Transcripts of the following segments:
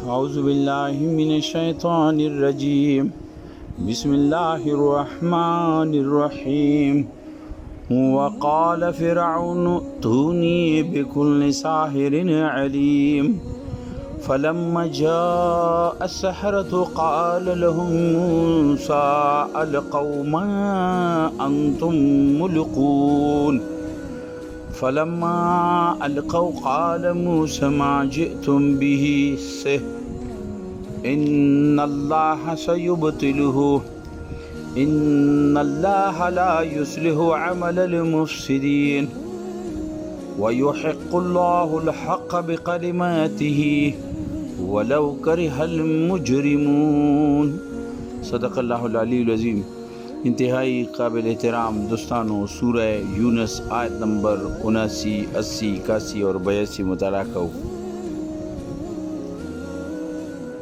أعوذ بالله من الشيطان الرجيم بسم الله الرحمن الرحيم وقال فرعون ائتوني بكل ساحر عليم فلما جاء السحرة قال لهم موسى ألقوا ما أنتم ملقون فلما ألقوا قال موسى ما جئتم به سحر إن الله سيبطله إن الله لا يصلح عمل المفسدين ويحق الله الحق بكلماته ولو كره المجرمون صدق الله العلی العظیم. انتہائی قابل احترام دوستانو، سورہ یونس آیت نمبر 79، 80، 81 اور 82 مطالعہ کو.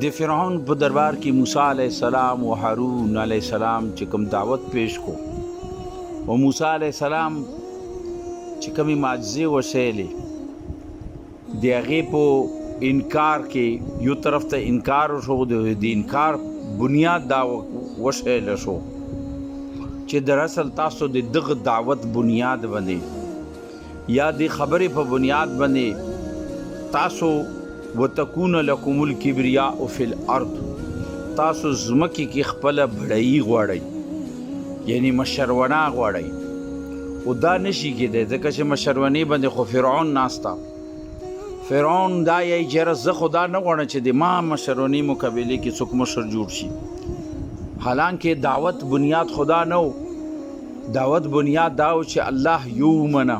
د فرعون په دربار کې موسی علیہ السلام و هارون علیہ السلام چې کوم دعوت پیش کو او موسی علیہ السلام چې کومې معجزې وشیلې د هغې په انکار کې یو طرف ته انکار وشو، د انکار بنیاد دا وشیله شو چې دراصل تاسو د دغه دعوت بنیاد باندې یا د خبرې په بنیاد باندې تاسو وتكون لكم الكبرياء في الارض، تاسو زمکې کې خپله بډایي غواړئ، یعنی مشرونه غواړئ، او دا نشي کېدی ځکه چې مشرونې باندې خو فرعون ناسته. فرعون دا یې چېرې زه خو دا نه غواړم چې د ما مشرونې مقابلې کې څوک مشر جوړ شي. حالانکه دعوت بنیاد خدا نه و، دعوت بنیاد دا و چې الله یو ومنه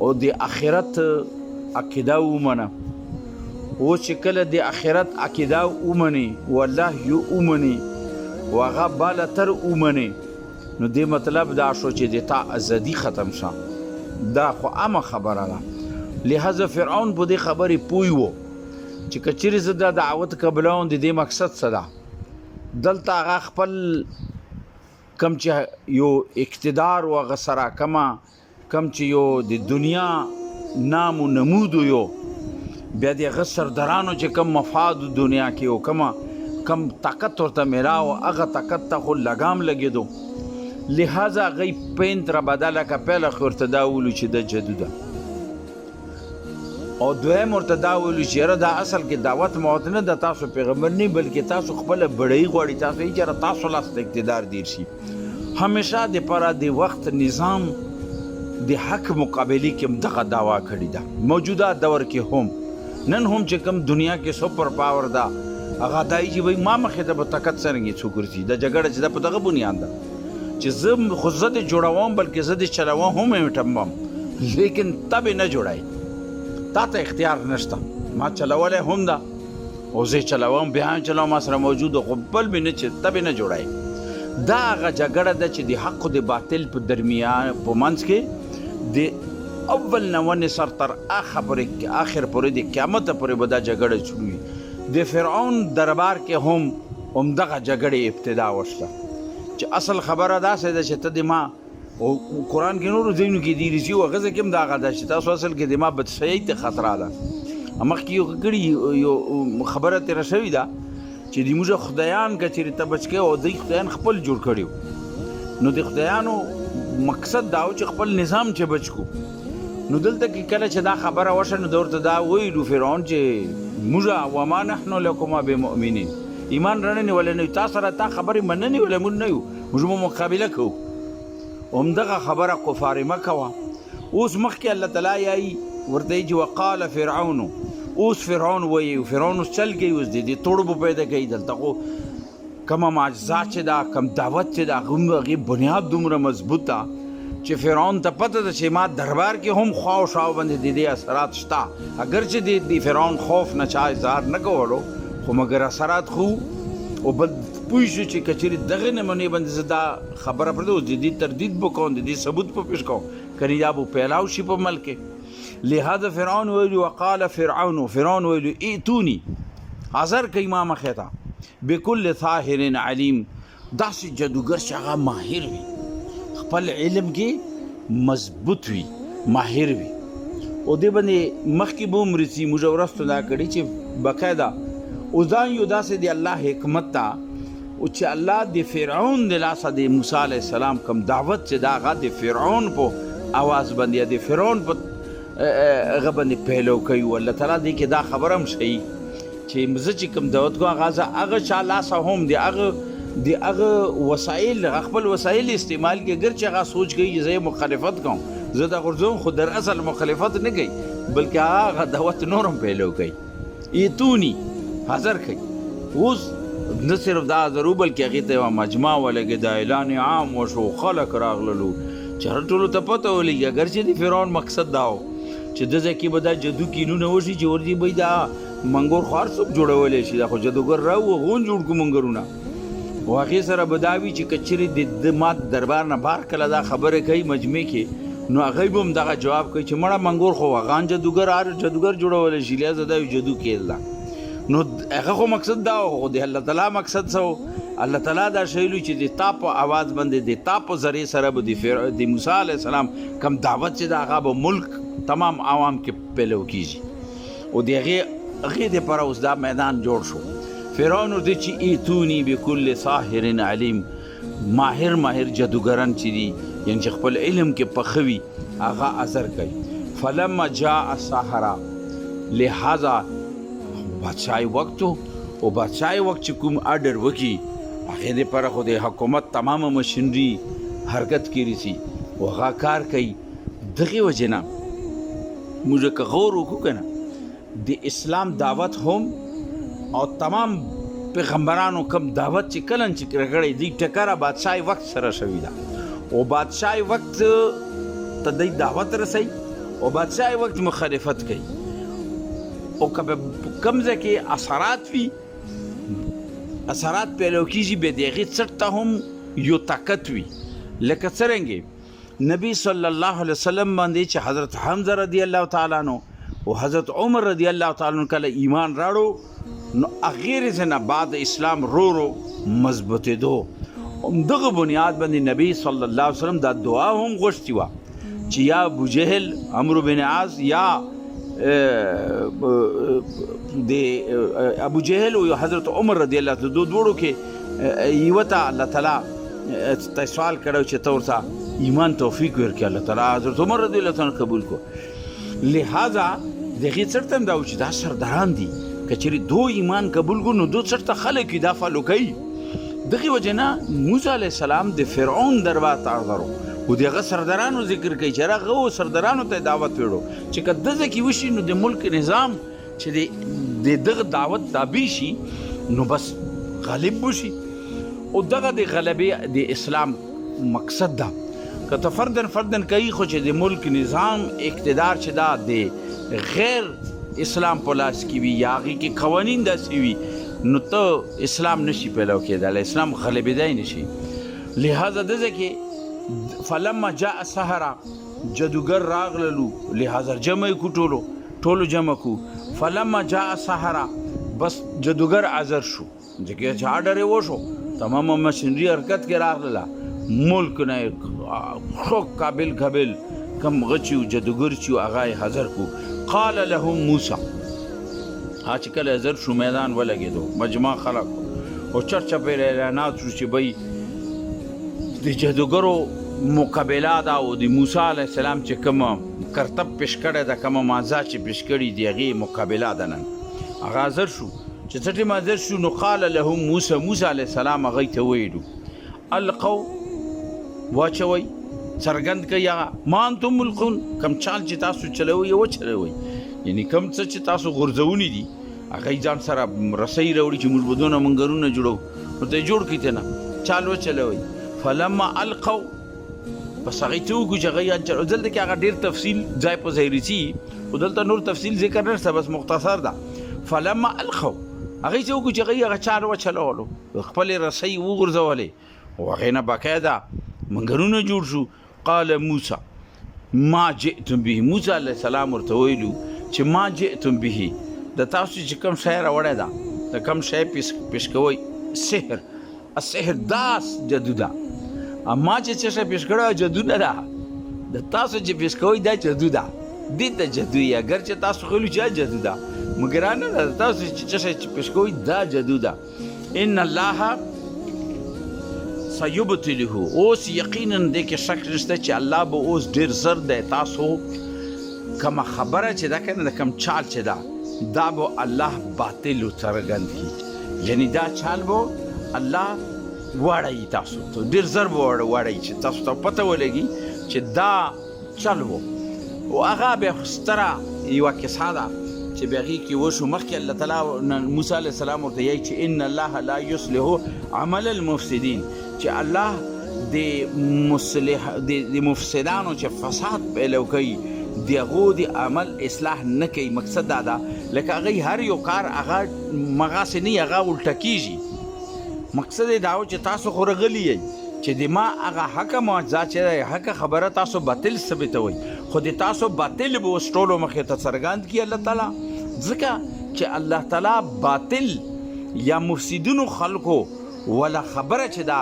او د آخرت عقیده ومنه. او چې کله د آخرت عقیده ومني او الله یو ومني او هغه بالاتر ومني، نو دې مطلب دا شو چې د تا ازادي ختم شه. دا خو عامه خبره ده. لہذا فرعون په دې خبرې پوه و چې که چیرې زه دا دعوت قبلوم د دې مقصد څه ده. دلته هغه خپل کم چې یو اقتدار و هغه سره کم چې یو د دنیا نام و نمود یو، بیا د هغه سردارانو چې کم مفاد دنیا کې او کم طاقت ورته میلاو، هغه طاقت ته خو لګام لګېدو. لہذا هغوی پینت را بدله که پیله خو ورته دا ویلو چې دا جادو ده، او دویم ورته دا ویلو چې یاره دا اصل کې دعوت موت نه ده، تاسو پیغمبر نه بلکې تاسو خپله بډایي غواړئ، تاسو یې چېرې تاسو لاس ته اقتدار دیر شي. همیشه دپاره د وخت نظام د حق مقابلې کې هم دغه دعوا کړې ده. موجوده دور کې هم نن هم چې کوم دنیا کې سپر پاور ده هغه دا چې وایي ما مخې ته به طاقت څرنګه څوک ورځي. دا جګړه چې ده په دغه بنیاد ده چې زه خو زه دې جوړوم بلکې زه دې چلوم هم یې ټمبم، لیکن ته به نه جوړایي، تا ته اختیار نشته. ما چلولی هم ده او زه چلوم، بیا هم چلوم، ما سره موجود خو بل به نه چې ته به نه جوړایي. دا هغه جګړه ده چې د حق او د باطل په درمیان په منځ کې د اول نه ونې سر تر آخر پورې د قیامت پورې به دا جګړه چلوي. د فرعون دربار کې هم همدغه جګړې ابتدا وشته چې اصل خبره داسې ده چې ته د ما او قرآن کې نورو ځایونو کې دي رسي او هغه کې هم دغه ده چې تاسو اصل کې د ما بدشیۍ ته خطره ده. مخکې یو کړي یو خبره تېره شوې ده چې د موږ خدایان که چېرې ته بچ کوې او دوی خدایان خپل جوړ کړي وو، نو د خدایانو مقصد دا و چې خپل نظام چې بچ کو. نو دلته کې کله چې دا خبره وشوه نو ورته دا ویلو فرعون چې موږ وما نحن لکما بمؤمنین، ایمان رانه نیولی نه یو، تا سره تا خبرې منه نیولی موږ نه یو، موږ به مقابله کوو. همدغه خبره کفار مکه وه. اوس مخکې الله تعالی یایي ورته یي چې وقال فرعون، اوس فرعون وایي، فرعون اوس چل کوي، اوس د دې توړ به پیدا کوي. دلته خو کومه معجزات چې ده، کم دعوت چې ده، هغې بنیاد دومره مضبوط ده چې فرعون ته پته ده چې ما دربار کې هم خوا و شاو باندې د دې اثرات شته. اگر چې د فرعون خوف نه چا اظهار نه کولو، خو مګر اثرات خو او بل پوه شو چې که چېرې دغه نمونې باندې زه دا خبره پرېږدم، د دې تردید به کوم، د دې ثبوت به پیش کوم، کنې دا به پیلاو شي په ملک کې. لہذا فرعون ویلو وقال فرعون ویلو ائتوني، حاضر کوي ما مخې ته بكل ساحر علیم، داسې جادوګر چې هغه ماهر وي، خپل علم کې مضبوط وي، ماهر وي. او دې باندې مخکې به هم رسي موږ ورستو دا کړي چې باقاعده او ځان یو داسې د الله حکمت ته او چې الله د فرعون د لاسه د موسی علیه السلام کوم دعوت چې دا هغه د فرعون په اواز باندې یا د فرعون په هغه باندې پیلو کوي او الله تعالی دې کې دا خبره هم شي چې زه چې کوم دعوت کوم هغه چا لاسه هم د هغه وسایل خپل وسایل استعمال کې ګر چې هغه سوچ کوي چې زه مخالفت کوم زه دا غورځوم خو در اصل مخالفت نه کوي بلکې هغه دعوت نورم پیلو کوي ایتونی حاضر کوي اوس نه صرف دا حاضرو بلکې هغې ته یوه مجمع ولګېد دا اعلان عام وشو خلک راغللو چې هر ټولو ته پته ولګي اگر چې د فرعون مقصد دا و چې د ځای کې به دا جادو کینونه وشي چې ورځي به دا منګور خو هر څوک جوړولی شي دا خو جادوګر راو هغون جوړ کړو منګرونه خو هغې سره به دا وي چې که چېرې د مات دربار نه بار کله دا خبرې کوي مجمع کې نو هغوی به هم دغه جواب کوي چې مړه منګور خو هغان جادوګر هر جادوګر جوړولی شي لهذا دا یو جادو کیل ده نو هغه خو مقصد دا و د الله تعالی مقصد څه الله تعالی دا شیلو چې د تا په آواز باندې د تا په ذریعې سره به د موسی علیه السلام کم دعوت چې د هغه به ملک تمام عوام کې پیلو کیږي او د هغې دپاره اوس دا میدان جوړ شو فرعون ورته چې ایتونی بکل ساحر علیم ماهر جادوګران چې دي یعنې چې خپل علم کې پخه وي هغه اثر کوي فلما جاء السحره لہذا بادشاہی وقت او بادشاہی وقت چې کوم آرډر وکړي هغې دپاره خو د حکومت تمامه مشینري حرکت کې رسي او هغه کار کوي دغې وجې نه موږ که غور وکړو که نه د اسلام دعوت هم او تمام پیغمبرانو کم دعوت چې کله چې رغړی دی ټکره بادشاہی وقت سره شوي ده او بادشاہی وقت ته دی دعوت رسوي او بادشاہی وقت مخالفت کوي او کم ځای کې اثرات وي اثرات پیلو کېږي بیا د هغې څټ ته هم یو طاقت وي لکه څرنګې نبی صلی الله علیه وسلم باندې چې حضرت حمزه رضی الله تعالی عنه او حضرت عمر رضی الله تعالی عنه کله ایمان راړو نو هغې رځې نه بعد اسلام رو مضبوطېدو همدغه بنیاد باندې نبی صلی الله علیه وسلم دا دعا هم غوښتې وه چې یا ابوجهل عمرو بن عاص یا د ابو جهل او حضرت عمر رضی الله تعالی دو دوړو کې یو ته الله تعالی ته سوال کړو چې ته ورته ایمان توفیق ورکړي الله تعالی حضرت عمر رضی الله تعالی قبول کو لہذا دغه څرته دا چې دا سرداران دي کچری دو ایمان قبول کو نو دو څرته خلک دا فالو کوي دغه وجنه موسی علی السلام د فرعون دربار ته حاضرو او دغه سردارانو ذکر کوي چې هغه سردارانو ته دعوت وړو چې که دغه کې وشي نو د ملک نظام چې د دغه دعوت تابع شي نو بس غالب وشي او دغه د غلبې د اسلام مقصد ده که ته فردن کوي خو چې د ملک نظام اقتدار چې دا د غیر اسلام په لاس کې وي یا هغې کې قوانین داسې وي نو ته اسلام نشي پیلو کېدلی اسلام غلبېدی نشي لہذا دغه کې فلما جاء السحره جادوګر راغللو لہذا جمع کو ټولو جمع کو فلما جاء السحره بس جادوګر حاضر شو ځکه چې آرډر یې وشو تمام مشینري حرکت کې راغله ملک نه خو قابل کم غچي جادوګر چې هغه حاضر کو قال لهم موسی چې کله حاضر شو میدان ولګېدو مجمع خلق او چرچا په اعلانات شو چې بی د جادوګرو مقابله ده او د موسی علیه السلام چې کوم کرتب پیش کړی ده کومه مازه چې پیش کړي د هغې مقابله ده نن هغه حاضر شو چې څه ټیم حاضر شو نو قال لهم موسی علیه السلام هغوی ته ویلو القو واچوئ څرګند کوي هغه ما انتم ملقون کم چال چې تاسو چلوئ وچلوئ یعنی کم څه چې تاسو غورځوني دي هغوی ځان سره رسۍ راوړي چې موږ به دونه منګرونه جوړو نو ته یې جوړ کړي ته نه چال وچلوئ فلما القوا بس هغې څه وکړو چې هغوی دلته کې هغه ډېر تفصیل ځای په ځای رسي خو دلته نور تفصیل ذکر نه شته بس مختصر ده فلما القوا هغې څه وکړو چې هغوی هغه چال وچلولو خپلې رسۍ وغورځولې او هغې نه باقاعده منګرونه جوړ شو قال موسی ما جئتم به موسی علیه السلام ورته ویلو چې ما جئتم به د تاسو چې کوم شی راوړی ده د کوم شی پیش کوئ سحر السحر داس جادو ده اما چې څه شی پیش کړی جادو نه ده د تاسو چې پیش کوئ دا جادو ده دې ته جادو یې اگر چې تاسو خلو چې جادو ده مګرانه ده تاسو چې پیش کوئ دا جادو ده. ان الله سيبطله، اوس یقینا دې کې شک نشته چې الله به اوس ډېر زر دی تاسو کومه خبره چې ده کنه د کوم چال چې ده دا به الله باطل څرګند کړي، یعنی دا چال به الله واړی تاسو ته ډېر زر به واړی چې تاسو ته پته ولګي چې دا چل و. او هغه بیا ستره یوه کیسه ده چې بیا هغې کې وشو. مخکې الله تعالی موسی علیه السلام ورته یایي چې ان الله لا یصلح عمل المفسدین، چې الله د مفسدانو چې فساد پیلو کوي د هغو د عمل اصلاح نه کوي. مقصد دا ده لکه هغوی هر یو کار هغه مغاسې نه هغه الټه کېږي. مقصد یې دا و چې تاسو خو رغلي یئ چې د ما هغه حقه معجزه چې دی حقه خبره تاسو باطل ثابتوئ، خو د تاسو باطل به اوس ټولو مخې ته څرګند کړي الله تعالی، ځکه چې الله تعالی باطل یا مفسدونو خلکو ولا خبره چې ده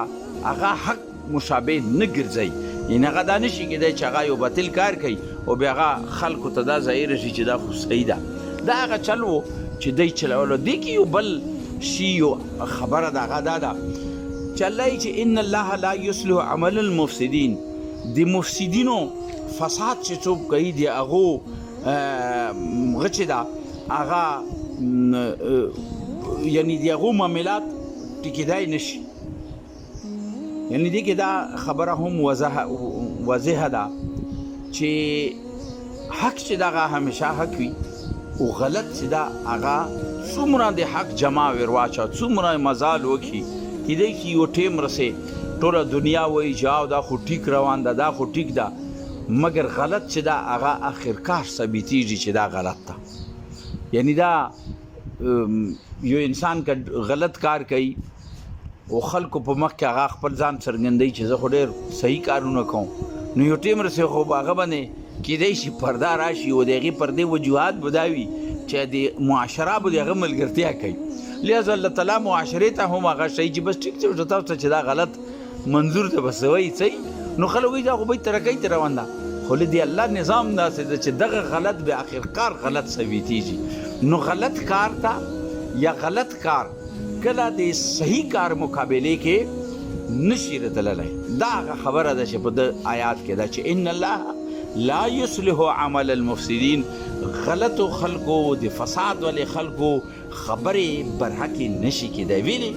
هغه حق مشابه نه ګرځوي. یعنې هغه دا نشي کېدی چې هغه یو باطل کار کوي او بیا هغه خلکو ته دا ظاهره شي چې دا خو صحیح ده. دا هغه چل و چې دی چلولو. دې کې یو بل شي یو خبره د هغه دا ده چې الله یې چې ان الله لا یصلح عمل المفسدین، د مفسدینو فساد چې څوک کوي د هغو هغه چې ده هغه یعنی د هغو معاملات ټیکېدای نه شي. یعنی دې کې دا خبره هم واضحه ده چې حق چې دغه همیشه حق وي او غلط چې ده هغه څومره د حق جمع ورواچه څومره مزال وکړي کېدای شي یو ټیم رسې ټوله دنیا وایي چې دا خو ټیک روان ده دا خو ټیک ده، مګر غلط چې ده هغه آخرکار ثابتېږي چې دا غلط ده. یعنی دا یو انسان که غلط کار کوي او خلکو په مخ کې هغه خپل ځان څرګندوي چې زه خو ډېر صحیح کارونه کوم، نو یو ټیم رسې خو هغه باندې کېدای شي پرده راشي او د هغې پردې وجوهات به دا وي چې د معاشره به د هغه ملګرتیا کوي. لہذا الله تعالی معاشرې ته هم هغه شی چې بس ټیک چې تاسو ته چې دا غلط منظور ته بس وایي صحیح، نو خلک وایي دا خو به ترقۍ ته روان ده، خو د الله نظام داسې ده چې دغه غلط به آخرکار غلط ثابتېږي. نو غلط کار ته یا غلط کار کله د صحیح کار مقابلې کې نشي راتللی. دا هغه خبره ده چې په د آیات کې ده چې ان الله لا یصلح عمل المفسدین، غلطو خلکو د فساد والے خلکو خبرې برحقې نشي کېدی. ویلي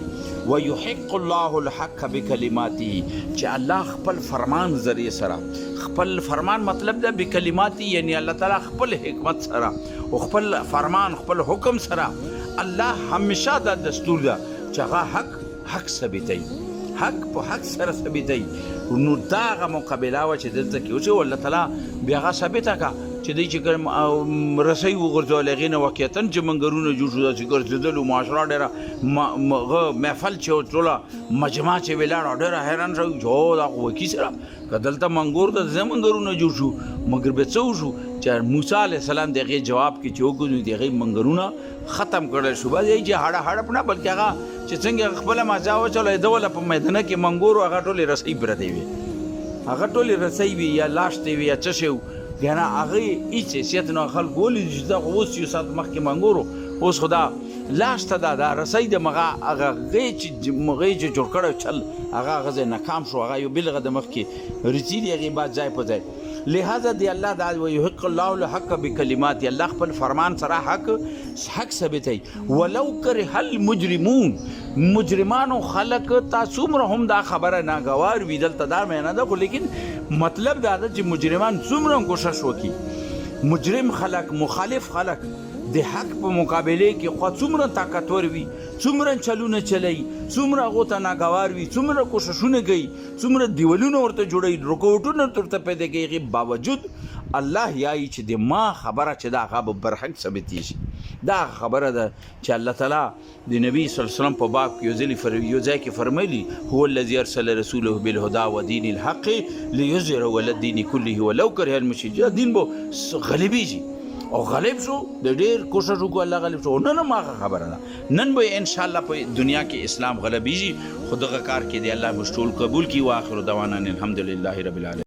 ویحق الله الحق بکلماته، چې الله خپل فرمان ذریعه سره، خپل فرمان مطلب ده بکلماته یعنی الله تعالی خپل حکمت سره او خپل فرمان خپل حکم سره الله همیشه دا دستور ده چې هغه حق ثابتوي، حق په حق سره ثابتوي. نو دا هغه مقابله وه چې دلته کې وشي الله تعالی بیا هغه ثابته کړه چې دی چې رسۍ وغورځول هغې نه واقعیتا چې منګرونه جوړ شو داسې ګرځېدلو معاشره ډېره محفل چې ټوله مجمع چې ولاړه ډېره حیران شوي چې هو دا خو وکي سره که دلته منګور ده ځه منګرونه جوړ شو، مګر بیا څه وشو چې موسی علیه السلام د هغې جواب کې چې وکړو د هغې منګرونه ختم کړل شو. بس یې چې هړپ نه بلکې هغه چې څنګه خپله مزه وچولی ده وله په میدانه کې منګورو هغه ټولې رسۍ پرتې وي، هغه ټولې رسۍ وي یا لاښتې وي یا څه شی بیا نه هغې هېڅ حیثیت نه خلکو ولیدي چې دا خو اوس یو ساعت مخکې منګورو اوس خو دا لاښته ده دا رسۍ د هغه هغې چې جوړ کړی چل هغه هغه ځای ناکام شو، هغه یو بلغه د مخکې رسي دي هغې بعد ځای په ځای. لہذا دی الله دا ویحق الله الحق بکلمات، الله خپل فرمان سره حق ثابتوي. ولو کرح المجرمون، مجرمانو خلق تا څومره هم دا خبره ناګوار وي دلته دا معنا ده، خو لیکن مطلب دا ده چې مجرمان څومره هم کوشش وکړي، مجرم خلق مخالف خلق د حق په مقابله کې خو څومره طاقتور وي، څومره چلونه چلی، څومره هغو ته ناګوار وي، څومره کوششونه کوي، څومره دیوالونه ورته جوړوي، رکوټونه ورته پیدا کوي، هغې باوجود الله یایي چې د ما خبره چې دا هغه به برحق ثابتېږي. دا خبره ده چې الله تعالی د نبي صلی الله علیه وسلم په باب کې یو ځای کې فرمایلي هو الذي ارسل رسوله بالهدى ودين الحق ليظهره على الدين كله ولو كره المشركون. دین به غلبېږي او غالب شو د ډېر کوشش وکړو الله غالب شو. نن هم هغه خبره ده، نن به انشاءالله په دنیا کې اسلام غلبېږي، خو دغه کار کې دی الله موږ ټول قبول کړي. واخر دعوانا الحمدلله رب العالمین.